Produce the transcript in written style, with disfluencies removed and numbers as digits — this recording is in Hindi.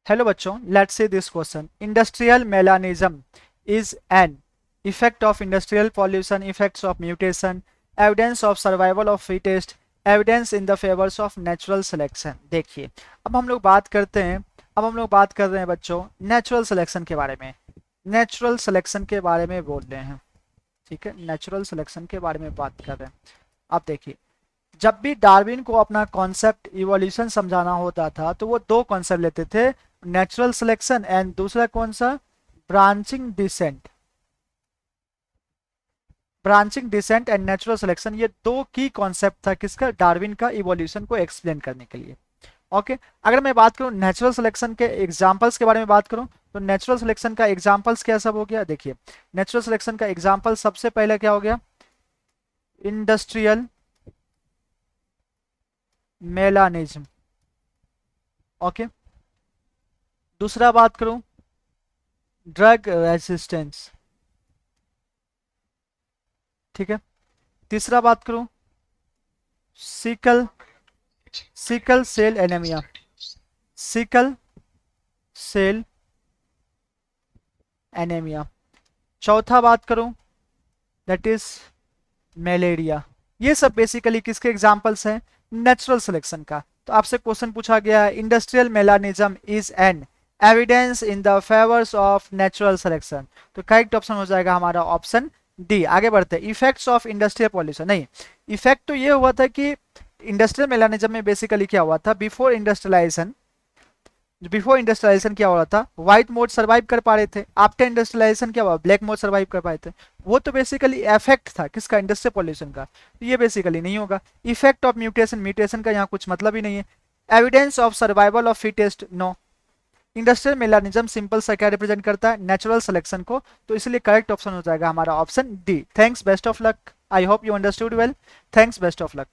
हेलो बच्चों, let's see this question. Industrial melanism is an effect of industrial pollution, effects of mutation, evidence of survival of fittest, evidence in the favours of natural selection. देखिए, अब हम लोग बात करते हैं. अब हम लोग बात कर रहे हैं बच्चों नेचुरल सिलेक्शन के बारे में. नेचुरल सिलेक्शन के बारे में बोल रहे हैं. ठीक है, नेचुरल सिलेक्शन के बारे में बात कर रहे हैं. अब देखिए, जब भी डार्विन को अपना कॉन्सेप्ट इवोल्यूशन समझाना होता था तो वो दो कॉन्सेप्ट लेते थे, नेचुरल सिलेक्शन एंड दूसरा कौन सा, branching descent. Branching descent and natural selection, ये दो की कॉन्सेप्ट था किसका, डार्विन का इवोल्यूशन को एक्सप्लेन करने के लिए. ओके अगर मैं बात करूं नेचुरल सिलेक्शन के एग्जांपल्स के बारे में बात करूं तो नेचुरल सिलेक्शन का एग्जांपल्स क्या सब हो गया. देखिए, नेचुरल सिलेक्शन का एग्जांपल सबसे पहले क्या हो गया, इंडस्ट्रियल मेलानिज्म. ओके, दूसरा बात करूं ड्रग रेजिस्टेंस. ठीक है, तीसरा बात करूं sickle sickle cell anaemia. Sickle cell anaemia. चौथा बात करूं दैट इज मलेरिया. ये सब बेसिकली किसके एग्जांपल्स हैं, नेचुरल सिलेक्शन का. तो आपसे क्वेश्चन पूछा गया है industrial melanism is an evidence in the favours of natural selection. तो करेक्ट ऑप्शन हो जाएगा हमारा ऑप्शन डी. आगे बढ़ते हैं, इफेक्ट्स ऑफ इंडस्ट्रियल पॉल्यूशन. नहीं, इफेक्ट तो ये हुआ था कि इंडस्ट्रियल मेलानिज्म में बेसिकली क्या हुआ था, बिफोर इंडस्ट्रियलाइजेशन क्या हो रहा था, व्हाइट मोड सर्वाइव कर पा रहे थे. आफ्टर इंडस्ट्रियलाइजेशन क्या हुआ, ब्लैक मोड सर्वाइव कर पाए थे. वो तो बेसिकली इफेक्ट था किसका, इंडस्ट्रियल पॉल्यूशन का. तो ये बेसिकली नहीं होगा. इफेक्ट ऑफ म्यूटेशन, म्यूटेशन का यहाँ कुछ मतलब ही नहीं है. Evidence of survival of fittest, no. Industrial melanism simple सा क्या रिप्रेजेंट करता है, नेचुरल सिलेक्शन को. तो इसलिए करेक्ट ऑप्शन हो जाएगा हमारा option D. Thanks, best of luck. I hope you understood well. Thanks, best of luck.